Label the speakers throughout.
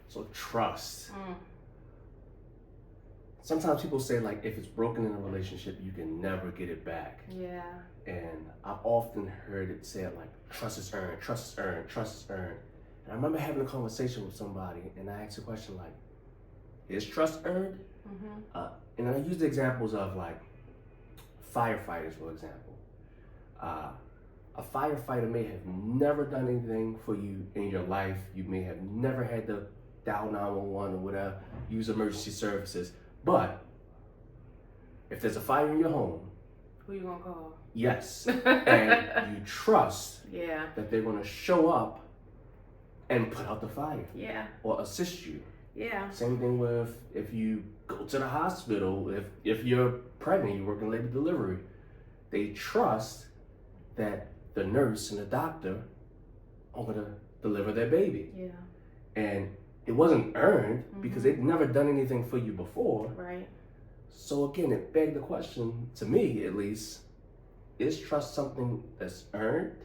Speaker 1: So trust. Sometimes people say like if it's broken in a relationship, you can never get it back.
Speaker 2: Yeah.
Speaker 1: And I've often heard it said like trust is earned, trust is earned, trust is earned. And I remember having a conversation with somebody and I asked a question like, is trust earned? And I used the examples of like firefighters, for example. A firefighter may have never done anything for you in your life. You may have never had to dial 911 or whatever, use emergency services. But if there's a fire in your home,
Speaker 2: who you gonna call?
Speaker 1: Yes, and you trust that they're gonna show up and put out the fire.
Speaker 2: Yeah.
Speaker 1: Or assist you.
Speaker 2: Yeah.
Speaker 1: Same thing with if you go to the hospital, if you're pregnant, you work in labor delivery, they trust that the nurse and the doctor are gonna deliver their baby.
Speaker 2: Yeah.
Speaker 1: And it wasn't earned because they'd never done anything for you before.
Speaker 2: Right.
Speaker 1: So again, it begged the question, to me at least, is trust something that's earned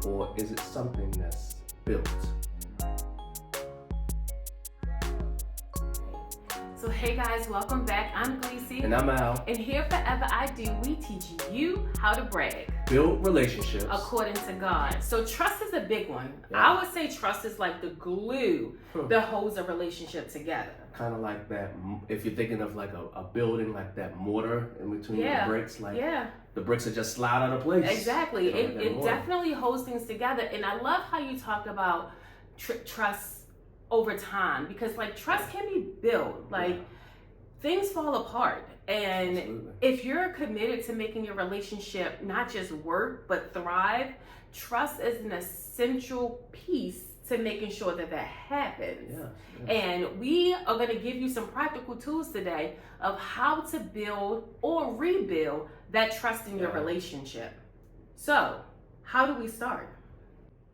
Speaker 1: or is it something that's built?
Speaker 2: So hey guys, welcome back. I'm Gleesy.
Speaker 1: And I'm Al.
Speaker 2: And here Forever I Do, we teach you how to brag.
Speaker 1: Build relationships.
Speaker 2: According to God. So trust is a big one.
Speaker 1: Yeah.
Speaker 2: I would say trust is like the glue that holds a relationship together.
Speaker 1: Kind of like that, if you're thinking of like a building, like that mortar in between the bricks, like the bricks are just slide out of place.
Speaker 2: Exactly. It definitely holds things together. And I love how you talked about trust over time, because like trust can be built, like things fall apart, and if you're committed to making your relationship not just work but thrive, trust is an essential piece to making sure that happens. And we are going to give you some practical tools today of how to build or rebuild that trust in your relationship. So how do we start?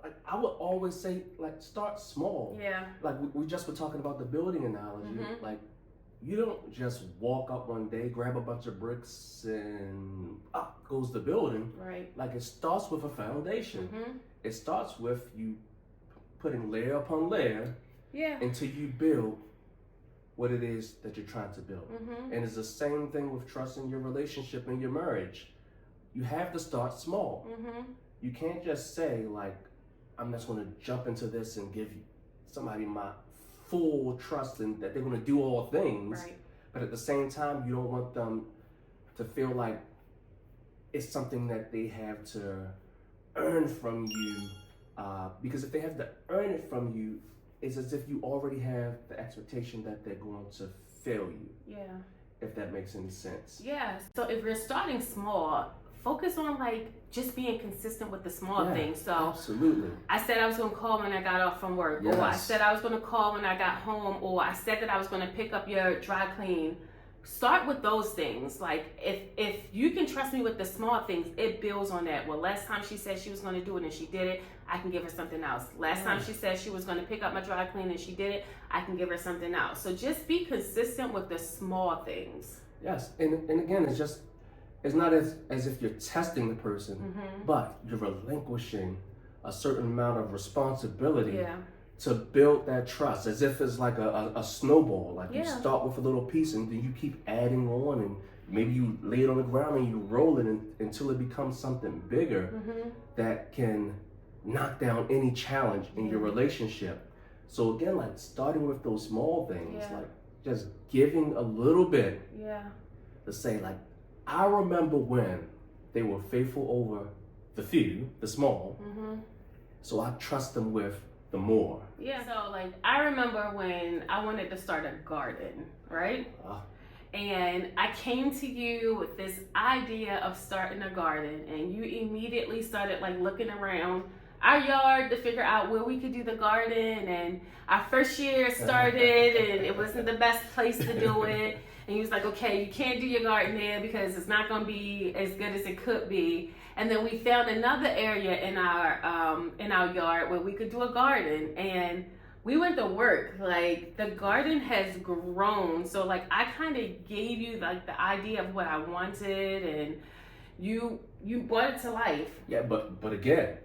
Speaker 1: Like, I would always say, like, start small.
Speaker 2: Yeah.
Speaker 1: Like, we just were talking about the building analogy. Like, you don't just walk up one day, grab a bunch of bricks, and up goes the building.
Speaker 2: Right.
Speaker 1: Like, it starts with a foundation. It starts with you putting layer upon layer until you build what it is that you're trying to build. And it's the same thing with trust in your relationship and your marriage. You have to start small. You can't just say, like, I'm just going to jump into this and give somebody my full trust in that they're going to do all things.
Speaker 2: Right.
Speaker 1: But at the same time, you don't want them to feel like it's something that they have to earn from you. Because if they have to earn it from you, it's as if you already have the expectation that they're going to fail you.
Speaker 2: Yeah.
Speaker 1: If that makes any sense.
Speaker 2: Yeah. So if you're starting small, focus on like just being consistent with the small things. So
Speaker 1: absolutely.
Speaker 2: I said I was going to call when I got off from work, or I said I was going to call when I got home, or I said that I was going to pick up your dry clean. Start with those things. Like if you can trust me with the small things, it builds on that. Well, last time she said she was going to do it and she did it, I can give her something else. Last time she said she was going to pick up my dry clean and she did it, I can give her something else. So just be consistent with the small things.
Speaker 1: Yes, and again, it's not as if you're testing the person, but you're relinquishing a certain amount of responsibility to build that trust, as if it's like a snowball. Like you start with a little piece and then you keep adding on, and maybe you lay it on the ground and you roll it until it becomes something bigger that can knock down any challenge in your relationship. So again, like starting with those small things, like just giving a little bit to say like, I remember when they were faithful over the few, the small, so I trust them with the more.
Speaker 2: Yeah, so like I remember when I wanted to start a garden, right? And I came to you with this idea of starting a garden, and you immediately started like looking around our yard to figure out where we could do the garden, and our first year started and it wasn't the best place to do it. And he was like, okay, you can't do your garden there because it's not going to be as good as it could be. And then we found another area in our yard where we could do a garden, and we went to work. Like the garden has grown. So like I kind of gave you like the idea of what I wanted, and you brought it to life.
Speaker 1: Yeah, but again,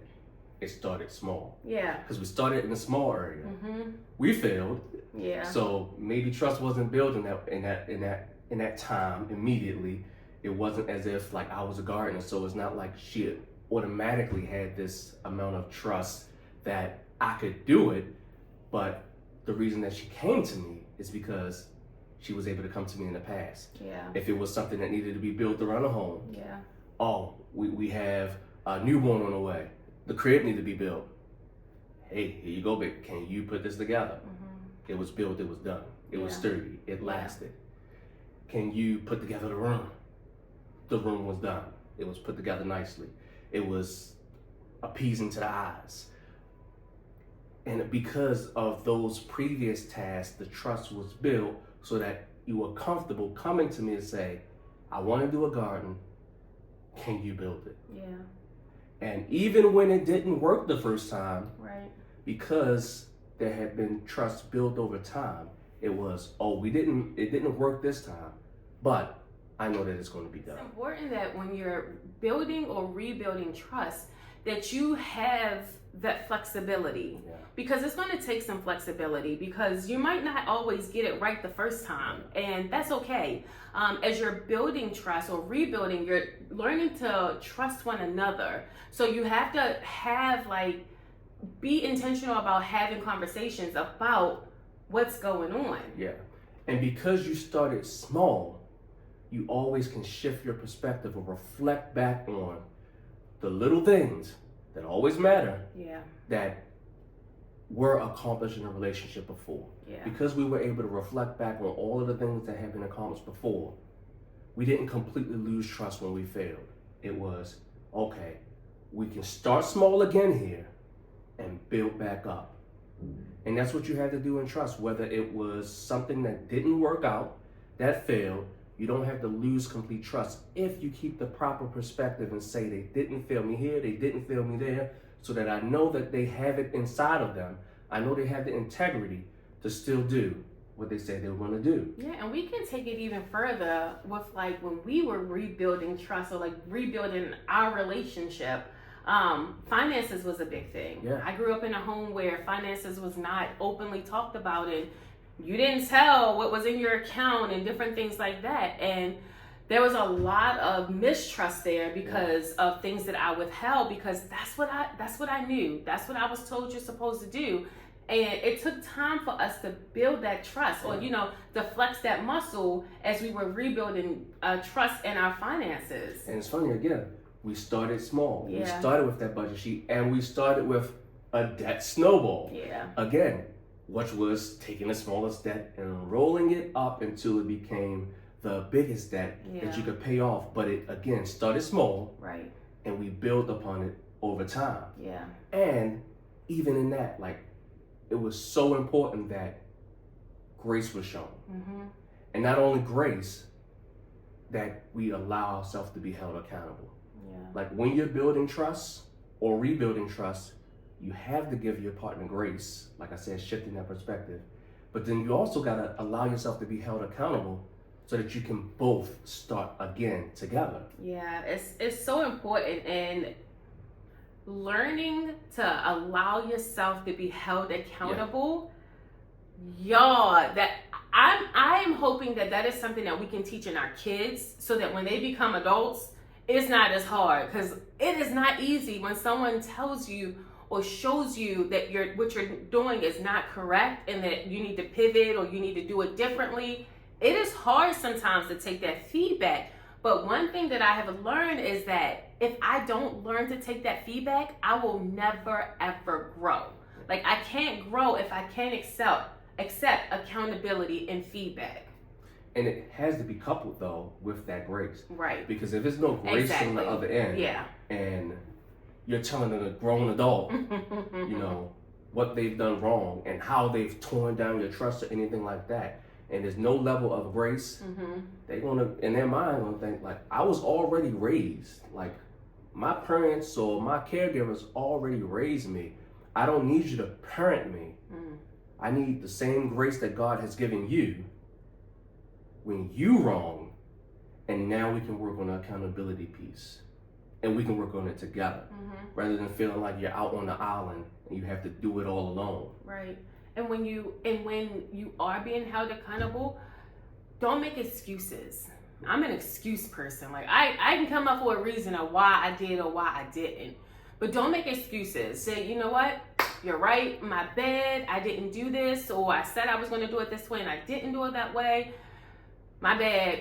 Speaker 1: it started small.
Speaker 2: Yeah.
Speaker 1: Because we started in a small area.
Speaker 2: Mm-hmm.
Speaker 1: We failed.
Speaker 2: Yeah.
Speaker 1: So maybe trust wasn't built in that time immediately. It wasn't as if like I was a gardener, so it's not like she automatically had this amount of trust that I could do it. But the reason that she came to me is because she was able to come to me in the past.
Speaker 2: Yeah.
Speaker 1: If it was something that needed to be built around a home.
Speaker 2: Yeah.
Speaker 1: Oh, we have a newborn on the way. The crib needed to be built. Hey, here you go, babe. Can you put this together? Mm-hmm. It was built, it was done. It was sturdy, it lasted. Can you put together the room? The room was done. It was put together nicely. It was appeasing to the eyes. And because of those previous tasks, the trust was built so that you were comfortable coming to me and say, I want to do a garden. Can you build it? Yeah. And even when it didn't work the first time, right, because there had been trust built over time, it was, it didn't work this time, but I know that it's going to be done.
Speaker 2: It's important that when you're building or rebuilding trust, that you have that flexibility, because it's going to take some flexibility, because you might not always get it right the first time, and that's okay. As you're building trust or rebuilding, you're learning to trust one another. So you have to be intentional about having conversations about what's going on.
Speaker 1: Yeah. And because you started small, you always can shift your perspective or reflect back on the little things that always matter, that were accomplished in a relationship before. Yeah. Because we were able to reflect back on all of the things that had been accomplished before, we didn't completely lose trust when we failed. It was, okay, we can start small again here and build back up. And that's what you had to do in trust. Whether it was something that didn't work out, that failed, you don't have to lose complete trust if you keep the proper perspective and say, they didn't fail me here, they didn't fail me there, so that I know that they have it inside of them. I know they have the integrity to still do what they said they were going to do.
Speaker 2: Yeah, and we can take it even further with when we were rebuilding trust or rebuilding our relationship. Finances was a big thing. Yeah. I grew up in a home where finances was not openly talked about, and you didn't tell what was in your account and different things like that. And there was a lot of mistrust there because of things that I withheld, because that's what I knew. That's what I was told you're supposed to do. And it took time for us to build that trust, or to flex that muscle as we were rebuilding trust in our finances.
Speaker 1: And it's funny, again, we started small. We started with that budget sheet, and we started with a debt snowball. Yeah. Again, which was taking the smallest debt and rolling it up until it became the biggest debt that you could pay off. But it, again, started small. Right. And we built upon it over time. Yeah. And even in that, it was so important that grace was shown. Mm-hmm. And not only grace, that we allow ourselves to be held accountable. Yeah. When you're building trust or rebuilding trust, you have to give your partner grace, like I said, shifting that perspective. But then you also got to allow yourself to be held accountable so that you can both start again together.
Speaker 2: Yeah, it's so important. And learning to allow yourself to be held accountable, that I'm hoping that is something that we can teach in our kids, so that when they become adults, it's not as hard, because it is not easy when someone tells you or shows you that what you're doing is not correct and that you need to pivot or you need to do it differently. It is hard sometimes to take that feedback. But one thing that I have learned is that if I don't learn to take that feedback, I will never, ever grow. I can't grow if I can't accept accountability and feedback.
Speaker 1: And it has to be coupled, though, with that grace. Right. Because if there's no grace on the other end, and you're telling a grown adult, what they've done wrong and how they've torn down your trust or anything like that, and there's no level of grace, they're gonna, in their mind, gonna think I was already raised. My parents or my caregivers already raised me. I don't need you to parent me. I need the same grace that God has given you when you wrong, and now we can work on the accountability piece. and we can work on it together, rather than feeling like you're out on the island and you have to do it all alone.
Speaker 2: Right. And when you are being held accountable, don't make excuses. I'm an excuse person. Like I can come up for a reason of why I did or why I didn't. But don't make excuses. Say, you know what? You're right. My bad. I didn't do this, or I said I was going to do it this way and I didn't do it that way. My bad.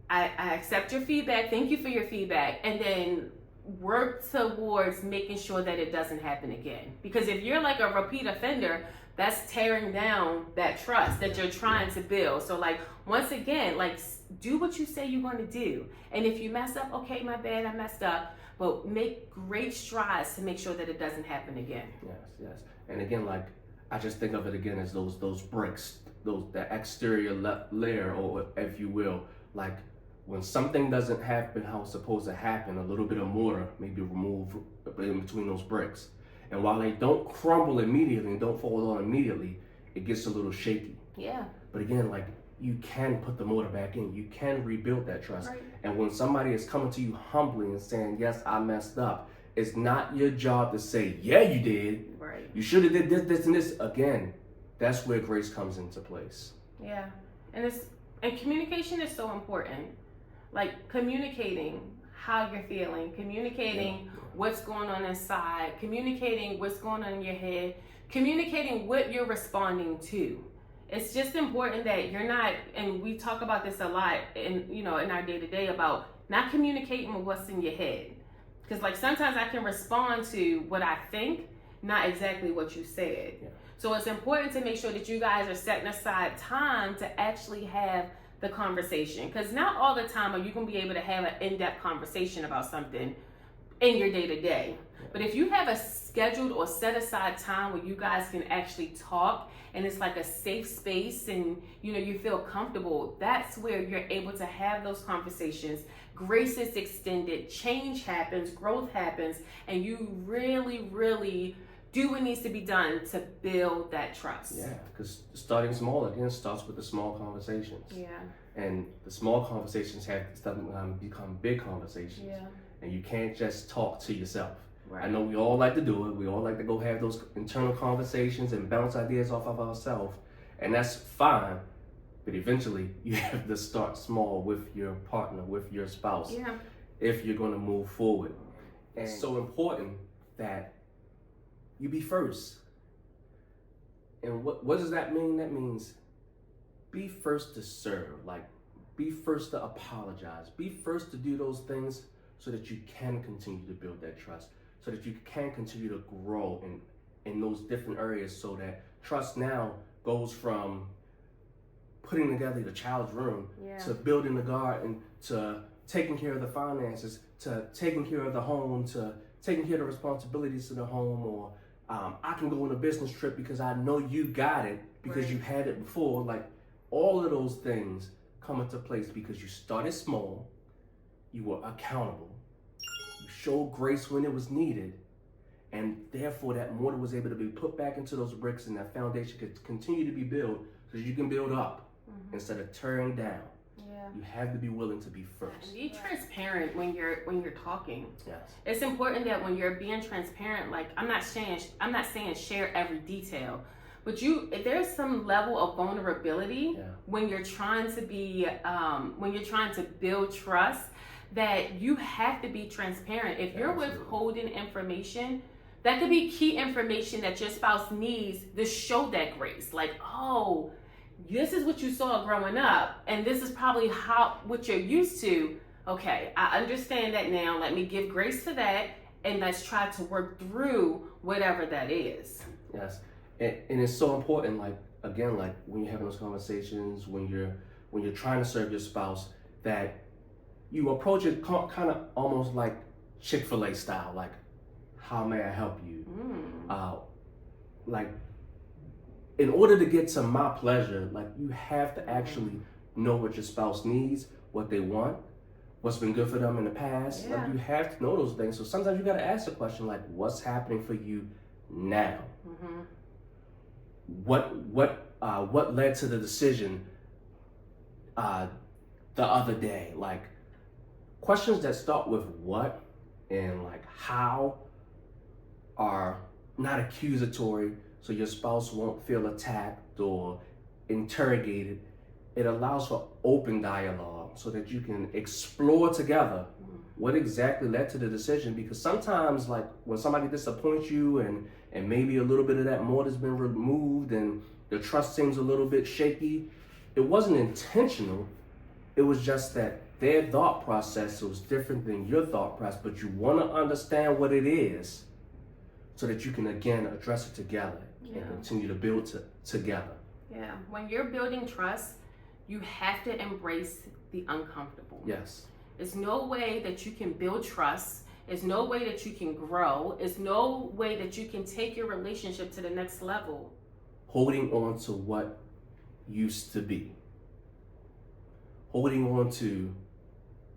Speaker 2: I accept your feedback. Thank you for your feedback. And then work towards making sure that it doesn't happen again. Because if you're like a repeat offender, that's tearing down that trust that you're trying to build. So like, once again, like, do what you say you're going to do. And if you mess up, okay, my bad, I messed up. But make great strides to make sure that it doesn't happen again.
Speaker 1: Yes. And again, like, I just think of it again as those bricks, that exterior layer, or if you will, like when something doesn't happen how it's supposed to happen, a little bit of mortar may be removed in between those bricks. And while they don't crumble immediately and don't fall on immediately, it gets a little shaky.
Speaker 2: Yeah.
Speaker 1: But again, like, you can put the mortar back in. You can rebuild that trust.
Speaker 2: Right.
Speaker 1: And when somebody is coming to you humbly and saying, yes, I messed up, it's not your job to say, yeah, you did.
Speaker 2: Right.
Speaker 1: You should have did this, and this. Again, that's where grace comes into place.
Speaker 2: Yeah. And communication is so important. Like communicating how you're feeling, communicating what's going on inside, communicating what's going on in your head, communicating what you're responding to. It's just important that you're not, and we talk about this a lot in our day-to-day about not communicating with what's in your head. Because like sometimes I can respond to what I think, not exactly what you said. Yeah. So it's important to make sure that you guys are setting aside time to actually have the conversation. Because not all the time are you going to be able to have an in-depth conversation about something in your day-to-day. But if you have a scheduled or set aside time where you guys can actually talk, and it's like a safe space and you feel comfortable, that's where you're able to have those conversations. Grace is extended, change happens, growth happens, and you really, really do what needs to be done to build that trust.
Speaker 1: Yeah, because starting small again starts with the small conversations.
Speaker 2: Yeah.
Speaker 1: And the small conversations have to become big conversations.
Speaker 2: Yeah.
Speaker 1: And you can't just talk to yourself.
Speaker 2: Right.
Speaker 1: I know we all like to do it. We all like to go have those internal conversations and bounce ideas off of ourselves. And that's fine. But eventually, you have to start small with your partner, with your spouse, if you're going to move forward. And it's so important that you be first. And what does that mean? That means be first to serve. Like, be first to apologize. Be first to do those things so that you can continue to build that trust, so that you can continue to grow in those different areas, so that trust now goes from putting together the child's room to building the garden, to taking care of the finances, to taking care of the home, to taking care of the responsibilities of the home, or I can go on a business trip because I know you got it because you've had it before. Like, all of those things come into place because you started small, you were accountable, you showed grace when it was needed, and therefore that mortar was able to be put back into those bricks, and that foundation could continue to be built so you can build up instead of tearing down. Yeah. You have to be willing to be first.
Speaker 2: Be transparent when you're talking.
Speaker 1: Yes.
Speaker 2: It's important that when you're being transparent, like I'm not saying share every detail, but there's some level of vulnerability when you're trying to be when you're trying to build trust, that you have to be transparent. If you're withholding information, that could be key information that your spouse needs to show that grace. Like, oh, this is what you saw growing up, and this is probably what you're used to. Okay, I understand that now. Let me give grace to that, and let's try to work through whatever that is.
Speaker 1: Yes, and it's so important. Like, again, like when you're having those conversations, when you're trying to serve your spouse, that you approach it kind of almost like Chick-fil-A style. Like, how may I help you? Like, in order to get to my pleasure, like, you have to actually know what your spouse needs, what they want, what's been good for them in the past. Like, you have to know those things. So sometimes you got to ask the question, like, what's happening for you now? What led to the decision the other day? Like, questions that start with what and like how are not accusatory, so your spouse won't feel attacked or interrogated. It allows for open dialogue so that you can explore together what exactly led to the decision. Because sometimes, like when somebody disappoints you and maybe a little bit of that mold has been removed and the trust seems a little bit shaky, it wasn't intentional. It was just that their thought process was different than your thought process, but you want to understand what it is so that you can again address it together and continue to build together.
Speaker 2: Yeah, when you're building trust, you have to embrace the uncomfortable.
Speaker 1: Yes.
Speaker 2: There's no way that you can build trust. There's no way that you can grow. There's no way that you can take your relationship to the next level.
Speaker 1: Holding on to what used to be. Holding on to,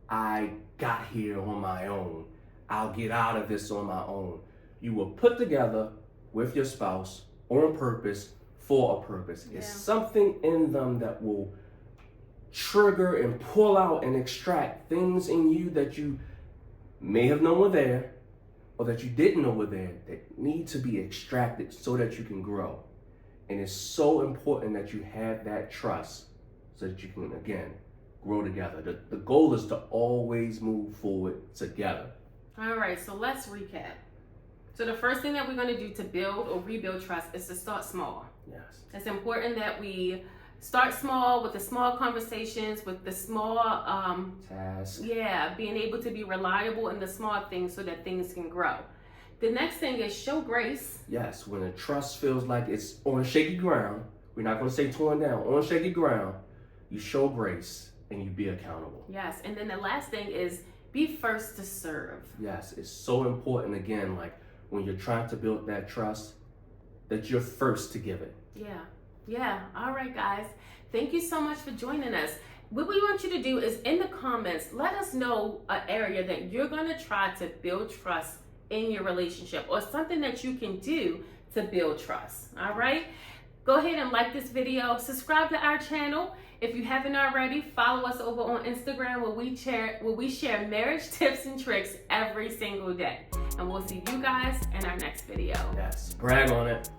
Speaker 1: I got here on my own. I'll get out of this on my own. You were put together with your spouse on purpose, for a purpose. It's something in them that will trigger and pull out and extract things in you that you may have known were there or that you didn't know were there that need to be extracted so that you can grow. And it's so important that you have that trust so that you can, again, grow together. The goal is to always move forward together.
Speaker 2: All right, so let's recap. So the first thing that we're going to do to build or rebuild trust is to start small.
Speaker 1: Yes.
Speaker 2: It's important that we start small with the small conversations, with the small
Speaker 1: tasks.
Speaker 2: Yeah, being able to be reliable in the small things so that things can grow. The next thing is show grace.
Speaker 1: Yes, when the trust feels like it's on shaky ground, we're not going to say torn down, on shaky ground, you show grace and you be accountable.
Speaker 2: Yes, and then the last thing is be first to serve.
Speaker 1: Yes, it's so important, again, like when you're trying to build that trust, that you're first to give it.
Speaker 2: Yeah. All right, guys. Thank you so much for joining us. What we want you to do is in the comments, let us know an area that you're going to try to build trust in your relationship or something that you can do to build trust. All right. Go ahead and like this video. Subscribe to our channel. If you haven't already, follow us over on Instagram where we share marriage tips and tricks every single day. And we'll see you guys in our next video.
Speaker 1: Yes. Brag on it.